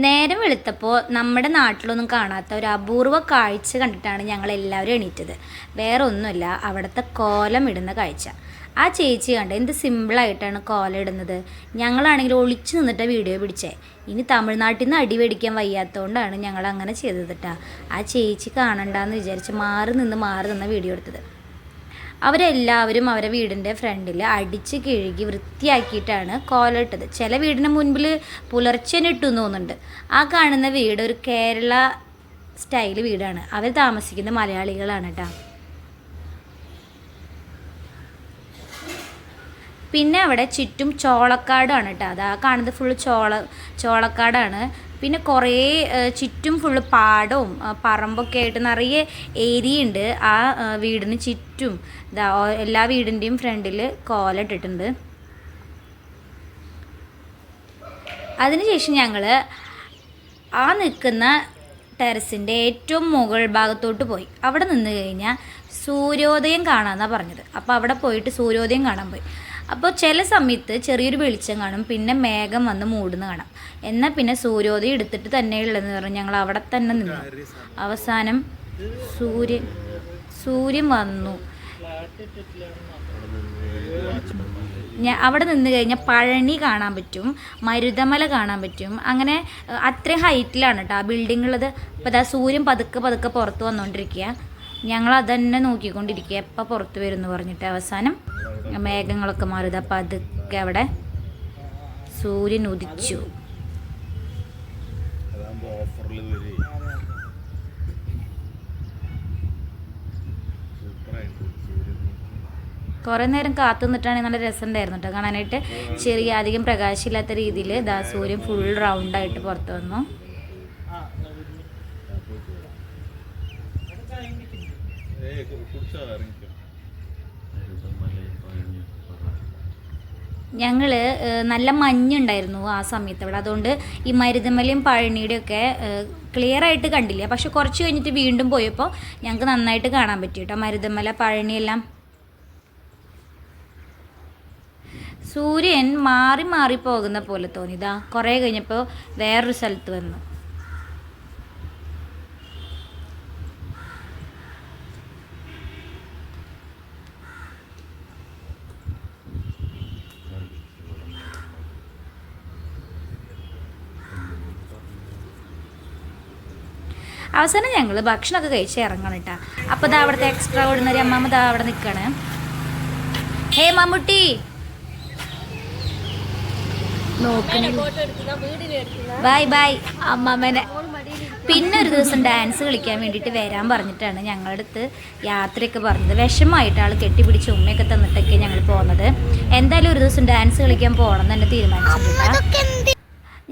നേരം വെളുത്തപ്പോൾ നമ്മുടെ നാട്ടിലൊന്നും കാണാത്ത ഒരു അപൂർവ കാഴ്ച കണ്ടിട്ടാണ് ഞങ്ങൾ എല്ലാവരും എണീറ്റത്. വേറെ ഒന്നുമില്ല, അവിടുത്തെ കോലം ഇടുന്ന കാഴ്ച. ആ ചേച്ചി കണ്ട് എന്ത് സിമ്പിളായിട്ടാണ് കോലം ഇടുന്നത്. ഞങ്ങളാണെങ്കിൽ ഒളിച്ചു നിന്നിട്ട് വീഡിയോ പിടിച്ചേ. ഇനി തമിഴ്നാട്ടിൽ നിന്ന് അടി മേടിക്കാൻ വയ്യാത്തതുകൊണ്ടാണ് ഞങ്ങൾ അങ്ങനെ ചെയ്തത് കേട്ടോ. ആ ചേച്ചി കാണണ്ടെന്ന് വിചാരിച്ച് മാറി നിന്ന് വീഡിയോ എടുത്തത്. അവരെല്ലാവരും അവരെ വീടിൻ്റെ ഫ്രണ്ടിൽ അടിച്ച് കിഴുകി വൃത്തിയാക്കിയിട്ടാണ് കോലം ഇട്ടത്. ചില വീടിന് മുൻപിൽ പുലർച്ചെ ഇട്ടു എന്ന് തോന്നുന്നുണ്ട്. ആ കാണുന്ന വീട് ഒരു കേരള സ്റ്റൈൽ വീടാണ്. അവർ താമസിക്കുന്ന മലയാളികളാണ് കേട്ടോ. പിന്നെ അവിടെ ചുറ്റും ചോളക്കാടാണ് കേട്ടോ. അത് ആ കാണുന്നത് ഫുള്ള് ചോളക്കാടാണ്. പിന്നെ കുറേ ചുറ്റും ഫുള്ള് പാടവും പറമ്പൊക്കെ ആയിട്ട് നിറയെ ഏരിയ ഉണ്ട്. ആ വീടിന് ചുറ്റും എല്ലാ വീടിൻ്റെയും ഫ്രണ്ടിൽ കോലിട്ടിട്ടുണ്ട്. അതിനുശേഷം ഞങ്ങൾ ആ നിൽക്കുന്ന ടെറസിൻ്റെ ഏറ്റവും മുകൾ ഭാഗത്തോട്ട് പോയി. അവിടെ നിന്ന് കഴിഞ്ഞാൽ സൂര്യോദയം കാണാമെന്നാണ് പറഞ്ഞത്. അപ്പോൾ അവിടെ പോയിട്ട് സൂര്യോദയം കാണാൻ പോയി. അപ്പോൾ ചില സമയത്ത് ചെറിയൊരു വെളിച്ചം കാണും, പിന്നെ മേഘം വന്ന് മൂടുന്ന കാണാം. എന്നാൽ പിന്നെ സൂര്യോദയം എടുത്തിട്ട് തന്നെയുള്ളതെന്ന് പറഞ്ഞ് ഞങ്ങൾ അവിടെ തന്നെ നിന്നു. അവസാനം സൂര്യൻ വന്നു. അവിടെ നിന്ന് കഴിഞ്ഞാൽ പഴനി കാണാൻ പറ്റും, മരുതമല കാണാൻ പറ്റും. അങ്ങനെ അത്രയും ഹൈറ്റിലാണ് കേട്ടോ ആ ബിൽഡിംഗ് ഉള്ളത്. അപ്പോൾ അതാ സൂര്യൻ പതുക്കെ പുറത്ത് വന്നുകൊണ്ടിരിക്കുക. ഞങ്ങൾ അതന്നെ നോക്കിക്കൊണ്ടിരിക്കുക എപ്പോൾ പുറത്ത് വരും എന്ന് പറഞ്ഞിട്ട്. അവസാനം മേഘങ്ങളൊക്കെ മാറിയത്. അപ്പം അതൊക്കെ അവിടെ സൂര്യൻ ഉദിച്ചു. കുറേ നേരം കാത്തു നിന്നിട്ടാണെങ്കിൽ നല്ല രസമുണ്ടായിരുന്നു കേട്ടോ കാണാനായിട്ട്. ചെറിയ അധികം പ്രകാശമില്ലാത്ത രീതിയിൽ സൂര്യൻ ഫുൾ റൗണ്ടായിട്ട് പുറത്ത് വന്നു. ഞങ്ങൾ നല്ല മഞ്ഞുണ്ടായിരുന്നു ആ സമയത്ത് അവിടെ. അതുകൊണ്ട് ഈ മരുതമലയും പഴനിയുടെയും ഒക്കെ ക്ലിയർ ആയിട്ട് കണ്ടില്ല. പക്ഷെ കുറച്ച് കഴിഞ്ഞിട്ട് വീണ്ടും പോയപ്പോൾ ഞങ്ങൾക്ക് നന്നായിട്ട് കാണാൻ പറ്റി കേട്ടോ മരുതമല പഴനിയെല്ലാം. സൂര്യൻ മാറി പോകുന്ന പോലെ തോന്നി. കുറേ കഴിഞ്ഞപ്പോൾ വേറൊരു സ്ഥലത്ത് വന്നു. അവസാനം ഞങ്ങൾ ഭക്ഷണമൊക്കെ കഴിച്ച് ഇറങ്ങണം കേട്ടോ. അപ്പോൾ അവിടുത്തെ എക്സ്ട്രാ ഓർഡിനറി അമ്മാമ്മ അവിടെ നിൽക്കുകയാണ്. ഹേ മമ്മൂട്ടി ബൈ അമ്മാമ്മനെ. പിന്നെ ഒരു ദിവസം ഡാൻസ് കളിക്കാൻ വേണ്ടിയിട്ട് വരാൻ പറഞ്ഞിട്ടാണ് ഞങ്ങളുടെ അടുത്ത് യാത്രയൊക്കെ പറഞ്ഞത്. വിഷമമായിട്ട് ആൾ കെട്ടിപ്പിടിച്ച് ഉമ്മയൊക്കെ തന്നിട്ടൊക്കെ ഞങ്ങൾ പോകുന്നത്. എന്തായാലും ഒരു ദിവസം ഡാൻസ് കളിക്കാൻ പോകണം എന്ന് തന്നെ തീരുമാനിച്ചിട്ടുണ്ട്.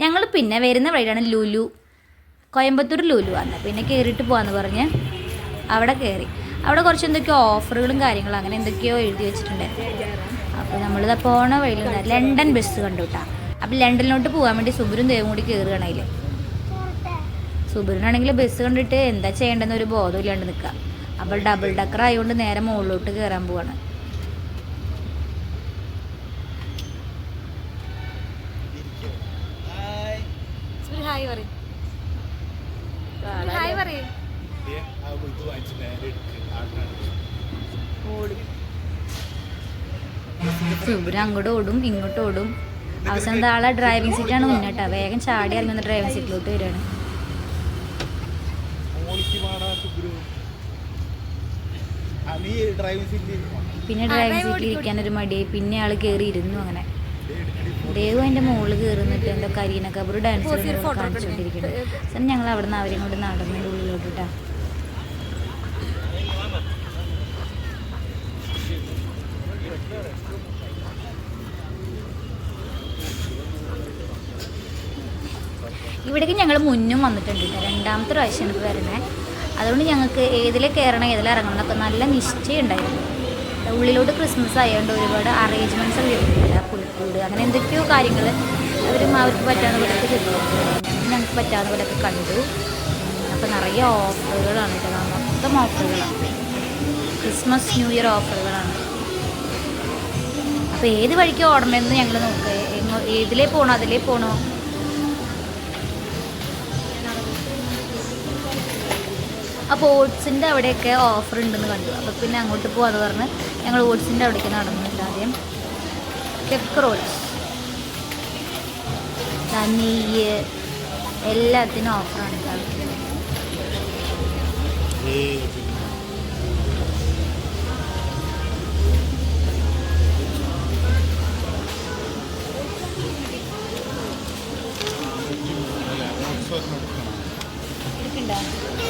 ഞങ്ങൾ പിന്നെ വരുന്ന വഴിയാണ് ലുലു, കോയമ്പത്തൂർ ലുലു ആണ്. പിന്നെ കയറിയിട്ട് പോകാമെന്ന് പറഞ്ഞ് അവിടെ കയറി. അവിടെ കുറച്ച് എന്തൊക്കെയോ ഓഫറുകളും കാര്യങ്ങളും അങ്ങനെ എന്തൊക്കെയോ എഴുതി വെച്ചിട്ടുണ്ടായിരുന്നു. അപ്പോൾ നമ്മളിത് പോണ വഴിയിൽ ലണ്ടൻ ബസ് കണ്ടു കേട്ടോ. അപ്പോൾ ലണ്ടനിലോട്ട് പോകാൻ വേണ്ടി സുബിനും ദേവും കൂടി കയറുകയാണ് അതിൽ. സുബിനാണെങ്കിൽ ബസ് കണ്ടിട്ട് എന്താ ചെയ്യേണ്ടെന്ന് ഒരു ബോധമില്ലാണ്ട് നിൽക്കുക. അപ്പോൾ ഡബിൾ ഡക്കർ ആയതുകൊണ്ട് നേരെ മുകളിലോട്ട് കയറാൻ പോവാണ്. സുബിന് അങ്ങോട്ട് ഓടും ഇങ്ങോട്ട് ഓടും. അവസാനം ആളെ ഡ്രൈവിംഗ് സീറ്റാണ് മുന്നോട്ടാ. വേഗം ചാടി ഇറങ്ങുന്ന ഡ്രൈവിംഗ് സീറ്റിലോട്ട് വരികയാണ്. പിന്നെ ഡ്രൈവിംഗ് സീറ്റിൽ ഇരിക്കാനൊരു മടിയായി. പിന്നെ ആൾ കയറി ഇരുന്നു. അങ്ങനെ ദേവ് അതിൻ്റെ മുകളിൽ കയറുന്നിട്ട് എന്തോ കരീന കപൂർ ഡാൻസ് കാണിച്ചുകൊണ്ടിരിക്കുന്നത്. അവസാനം ഞങ്ങൾ അവിടെ നിന്ന് അവരെയും കൊണ്ട് നടന്നതിൻ്റെ ഉള്ളിലോട്ട് ഇട്ടാ. ഇവിടേക്ക് ഞങ്ങൾ മുന്നും വന്നിട്ടുണ്ട് കേട്ടോ. രണ്ടാമത്തെ പ്രാവശ്യം എനിക്ക് വരണേ. അതുകൊണ്ട് ഞങ്ങൾക്ക് ഏതിലെ കയറണം ഏതിലെ ഇറങ്ങണം എന്നൊക്കെ നല്ല നിശ്ചയം ഉണ്ടായിരുന്നു. ഉള്ളിലോട്ട് ക്രിസ്മസ് ആയതുകൊണ്ട് ഒരുപാട് അറേഞ്ച്മെൻറ്റ്സ് ഒക്കെ കിട്ടുന്നില്ല. പുൽക്കൂട് അങ്ങനെ എന്തൊക്കെയോ കാര്യങ്ങൾ അവർക്ക് പറ്റാവുന്ന പോലെയൊക്കെ കിട്ടും. ഞങ്ങൾക്ക് പറ്റാവുന്ന പോലെയൊക്കെ കണ്ടു. അപ്പോൾ നിറയെ ഓഫറുകളാണ് കേട്ടോ. മൊത്തം ഓഫറുകളാണ്. ക്രിസ്മസ് ന്യൂ ഇയർ ഓഫറുകളാണ്. അപ്പോൾ ഏത് വഴിക്ക് ഓടണമെന്ന് ഞങ്ങൾ നോക്കുക. ഏതിലേ പോകണോ അതിലേ പോകണോ. അപ്പോൾ ഓട്സിൻ്റെ അവിടെയൊക്കെ ഓഫർ ഉണ്ടെന്ന് കണ്ടു. അപ്പോൾ പിന്നെ അങ്ങോട്ട് പോകാമെന്ന് പറഞ്ഞ് ഞങ്ങൾ ഓട്സിൻ്റെ അവിടേക്ക് നടന്നിട്ട് ആദ്യം കെക്ക് റോൾസ്, നെയ്യ് എല്ലാത്തിനും ഓഫറാണ്.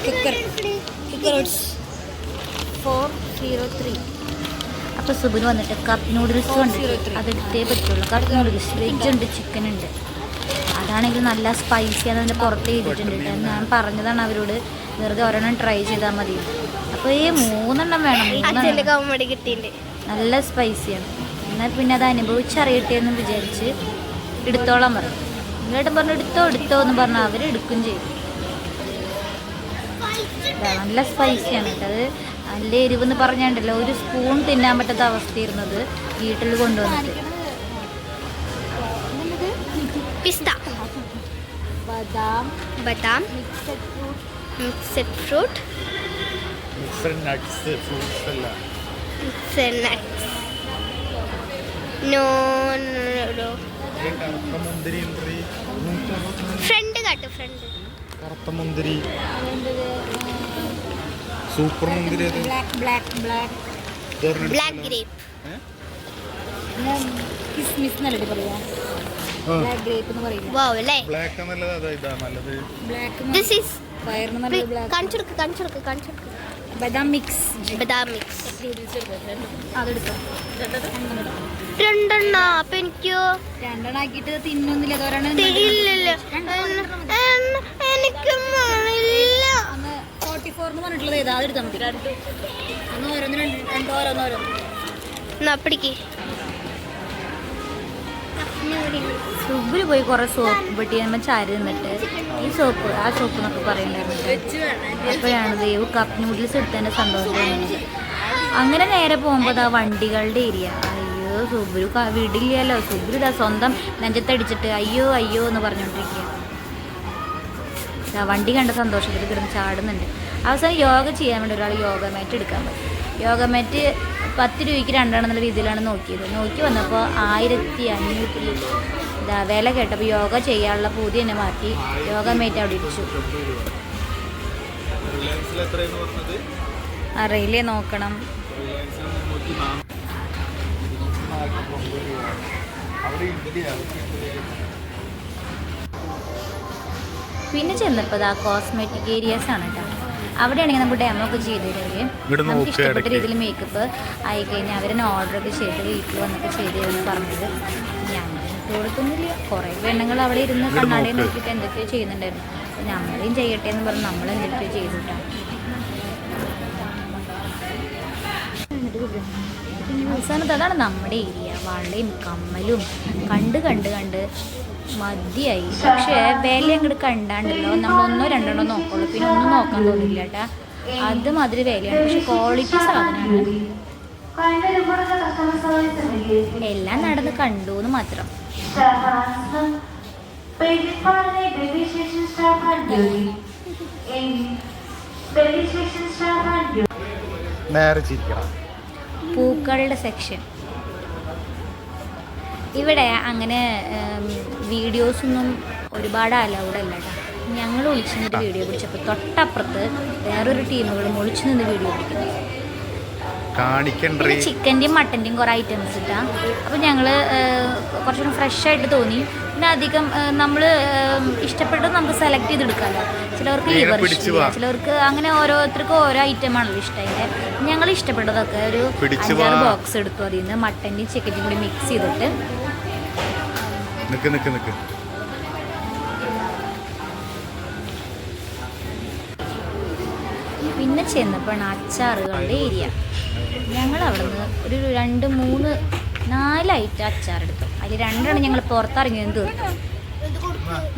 കിക്കർ 403. അപ്പോൾ സുബിന് വന്നിട്ട് കപ്പ് നൂഡിൽസ് കണ്ടിട്ട് അതെടുത്തേ പറ്റുള്ളൂ. കപ്പ് നൂഡിൽസ് വെജ് ഉണ്ട്, ചിക്കൻ ഉണ്ട്. അതാണെങ്കിൽ നല്ല സ്പൈസിയാണ്, അതിൻ്റെ പുറത്ത് എഴുതിയിട്ടുണ്ട്. ഞാൻ പറഞ്ഞതാണ് അവരോട് വെറുതെ ഒരെണ്ണം ട്രൈ ചെയ്താൽ മതി. അപ്പോൾ ഈ 3 വേണം. നല്ല സ്പൈസിയാണ്. എന്നാൽ പിന്നെ അത് അനുഭവിച്ചറിയട്ടെ എന്ന് വിചാരിച്ച് എടുത്തോളാൻ പറഞ്ഞു. എന്നിട്ട് പറഞ്ഞു എടുത്തോ എന്ന് പറഞ്ഞാൽ അവർ എടുക്കുകയും ചെയ്യും. നല്ല സ്പൈസിയാണ് കേട്ടോ. അത് നല്ല എരിവെന്ന് പറഞ്ഞാണ്ടല്ലോ, ഒരു സ്പൂൺ തിന്നാൻ പറ്റാത്ത അവസ്ഥയിരുന്നത് വീട്ടിൽ കൊണ്ടുവന്നിട്ട്. പിസ്ത, ബദാം, mixed fruit, mixed nuts, fruits അല്ല, മിക്സഡ് നട്ട്സ്. നോ ഫ്രണ്ട് കാട്ടു, ഫ്രണ്ട്. കറുത്ത മുന്തിരി, സൂപ്പർ മുന്തിരി, ബ്ലാക്ക് ഗ്രേപ്പ്. കിസ്മിസ് നല്ലത് പറയാ. ബ്ലാക്ക് ഗ്രേപ്പ് എന്ന് പറയുന്നത്. വാവ് അല്ലേ? ബ്ലാക്ക് നല്ലത്, അതാ ഇതാ നല്ലത്. ബ്ലാക്ക് ദിസ് ഈസ് വയറിന് നല്ലത്. ബ്ലാക്ക് കാണിച്ചു. ബദാം മിക്സ്. അതെടുത്തോ. 2 അപ്പൊ എനിക്കോ 2 ആക്കിയിട്ട് തിന്നൊന്നില്ല. ഇല്ലല്ലോ, എനിക്ക് ഇല്ല. 44 എന്ന് പറഞ്ഞിട്ടുള്ളത് ഏതാ? അതെടുത്താൽ മതി. അന്ന് ഓരോന്ന് എന്നാ പിടിക്ക്. സുബിൽ പോയി കുറേ സോപ്പ് പെട്ടി നമ്മൾ ചാരി നിന്നിട്ട് ഈ സോപ്പ് ആ സോപ്പ് എന്നൊക്കെ പറയുന്നുണ്ടായിരുന്നു. അപ്പോഴാണ് ദേവ് കപ്പ് നൂഡിൽസ് എടുത്തതിൻ്റെ സന്തോഷം. അങ്ങനെ നേരെ പോകുമ്പോൾ ആ വണ്ടികളുടെ ഏരിയ. അയ്യോ സുബിരു വിടില്ലല്ലോ. സുബിരു ഇതാ സ്വന്തം നെഞ്ചത്തടിച്ചിട്ട് അയ്യോ എന്ന് പറഞ്ഞുകൊണ്ടിരിക്കുക. വണ്ടി കണ്ട സന്തോഷത്തിൽ കിടന്ന് ചാടുന്നുണ്ട്. അവസാനം യോഗ ചെയ്യാൻ വേണ്ടി ഒരാൾ യോഗ മാറ്റ് എടുക്കാൻ പറ്റും. യോഗ മാറ്റ് 10 രൂപയ്ക്ക് 2 എന്നുള്ള രീതിയിലാണ് നോക്കിയത്. നോക്കി വന്നപ്പോൾ 1500 ഇതാ വില കേട്ടപ്പോൾ യോഗ ചെയ്യാനുള്ള പൂതി തന്നെ മാറ്റി യോഗ മാറ്റ് അവിടെ ഇടിച്ചു. അറിയില്ലേ, നോക്കണം. പിന്നെ ചെന്നപ്പോൾ ആ കോസ്മെറ്റിക് ഏരിയാസ് ആണ് കേട്ടോ. അവിടെയാണെങ്കിൽ നമുക്ക് ഡെമോ ഒക്കെ ചെയ്ത് തരുകയും നമുക്ക് ഇഷ്ടപ്പെട്ട രീതിയിൽ മേക്കപ്പ് ആയിക്കഴിഞ്ഞാൽ അവരെന്നെ ഓർഡറൊക്കെ ചെയ്ത് വീട്ടിൽ വന്നൊക്കെ ചെയ്ത് തരുമെന്ന് പറഞ്ഞത്. ഞങ്ങൾ കൊടുത്തൊന്നുമില്ല. കുറേ പെണ്ണുങ്ങൾ അവിടെ ഇരുന്ന് കണ്ണാടിയെ നോക്കിയിട്ട് എന്തൊക്കെയോ ചെയ്യുന്നുണ്ടായിരുന്നു. അപ്പോൾ നമ്മളെയും ചെയ്യട്ടെ എന്ന് പറഞ്ഞ് നമ്മൾ എന്തൊക്കെയോ ചെയ്തിട്ടാണ്. അവസാനത്ത് അതാണ് നമ്മുടെ ഏരിയ. വളയും കമ്മലും കണ്ട് മതിയായി. പക്ഷേ വില അങ്ങോട്ട് കണ്ടാണ്ടല്ലോ നമ്മൾ 1-2 നോക്കുള്ളൂ. പിന്നെ ഒന്നും നോക്കാൻ തോന്നില്ല കേട്ടാ. അതുമാതിരി വിലയാണ്. പക്ഷെ ക്വാളിറ്റി സാധനമാണ്. എല്ലാം നടന്ന് കണ്ടു എന്ന് മാത്രം. പൂക്കളുടെ സെക്ഷൻ. ഇവിടെ അങ്ങനെ വീഡിയോസൊന്നും ഒരുപാട് അലൗഡ് അല്ല കേട്ടോ. ഞങ്ങൾ ഒളിച്ചു നിന്നിട്ട് വീഡിയോ പിടിച്ചപ്പോൾ തൊട്ടപ്പുറത്ത് വേറൊരു ടീമുകളും ഒളിച്ചു നിന്ന് വീഡിയോ പിടിക്കുന്നു. ചിക്കൻ്റെയും മട്ടൻ്റെയും കുറേ ഐറ്റംസ് ഇട്ടാ. അപ്പോൾ ഞങ്ങൾ കുറച്ചുകൂടി ഫ്രഷായിട്ട് തോന്നി. പിന്നെ അധികം നമ്മൾ ഇഷ്ടപ്പെട്ടത് നമുക്ക് സെലക്ട് ചെയ്തെടുക്കാമല്ലോ. ചിലവർക്ക് ലിവർ ഇഷ്ടമില്ല, ചിലവർക്ക് അങ്ങനെ ഓരോരുത്തർക്കും ഓരോ ഐറ്റമാണല്ലോ ഇഷ്ടമായിട്ട്. ഞങ്ങൾ ഇഷ്ടപ്പെട്ടതൊക്കെ ഒരു 5-6 ബോക്സ് എടുത്തു. അതിൽ നിന്ന് മട്ടൻ്റെയും ചിക്കൻ്റെയും കൂടി മിക്സ് ചെയ്തിട്ട് പിന്നെ ചെന്നപ്പോഴാണ് അച്ചാറുകളുടെ ഏരിയ. ഞങ്ങൾ അവിടെ നിന്ന് ഒരു 2-3-4 ഐറ്റം അച്ചാറെടുത്തു. അതിൽ 2 ഞങ്ങൾ പുറത്തിറങ്ങിയത് തീർത്തു.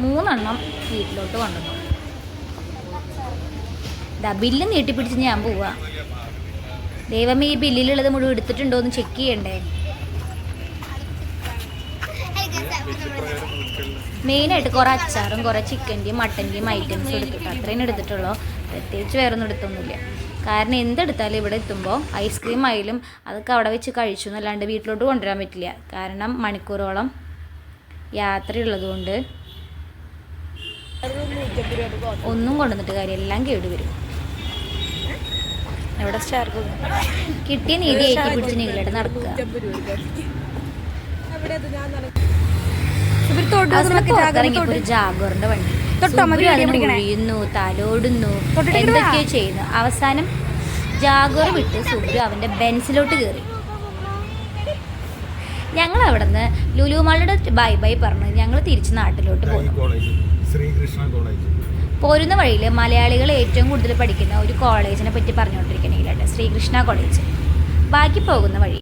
3 വീട്ടിലോട്ട് കൊണ്ടുവന്നു. ബില്ല് നീട്ടിപ്പിടിച്ച് ഞാൻ പോവാ. ദൈവമേ, ഈ ബില്ലിലുള്ളത് മുഴുവൻ എടുത്തിട്ടുണ്ടോ എന്ന് ചെക്ക് ചെയ്യണ്ടേ. മെയിനായിട്ട് കുറേ അച്ചാറും കുറേ ചിക്കൻ്റെയും മട്ടൻ്റെയും ഐറ്റംസ് എടുത്തിട്ട് അത്രയും എടുത്തിട്ടുള്ളൂ. പ്രത്യേകിച്ച് വേറൊന്നും എടുത്തൊന്നുമില്ല. കാരണം എന്തെടുത്താലും ഇവിടെ എത്തുമ്പോൾ ഐസ്ക്രീം ആയാലും അതൊക്കെ അവിടെ വെച്ച് കഴിച്ചു എന്നല്ലാണ്ട് വീട്ടിലോട്ട് കൊണ്ടുവരാൻ പറ്റില്ല. കാരണം മണിക്കൂറോളം യാത്രയുള്ളതുകൊണ്ട് ഒന്നും കൊണ്ടുവന്നിട്ട് കാര്യം, എല്ലാം കേടുവരും. എവിടെ സ്റ്റാർക്ക് കിട്ടിയ നീതി ഏറ്റി പിടിച്ച് നീളായിട്ട് നടക്കുക. പുറത്തിറങ്ങിയപ്പോ ഒരു ജാഗോറിന്റെ വണ്ടി ഒഴിയുന്നു, തലോടുന്നു, എന്തൊക്കെയോ ചെയ്യുന്നു. അവസാനം ജാഗോർ വിട്ട് സുബ്രു അവന്റെ ബെൻസിലോട്ട് കയറി. ഞങ്ങൾ അവിടെ നിന്ന് ലുലു മാളിയുടെ ബൈ ബൈ പറഞ്ഞ് ഞങ്ങൾ തിരിച്ച് നാട്ടിലോട്ട് പോകുന്നു. ശ്രീകൃഷ്ണ കോളേജ് പോരുന്ന വഴിയിൽ മലയാളികൾ ഏറ്റവും കൂടുതൽ പഠിക്കുന്ന ഒരു കോളേജിനെ പറ്റി പറഞ്ഞുകൊണ്ടിരിക്കണമെങ്കിലായിട്ട് ശ്രീകൃഷ്ണ കോളേജ്. ബാക്കി പോകുന്ന വഴി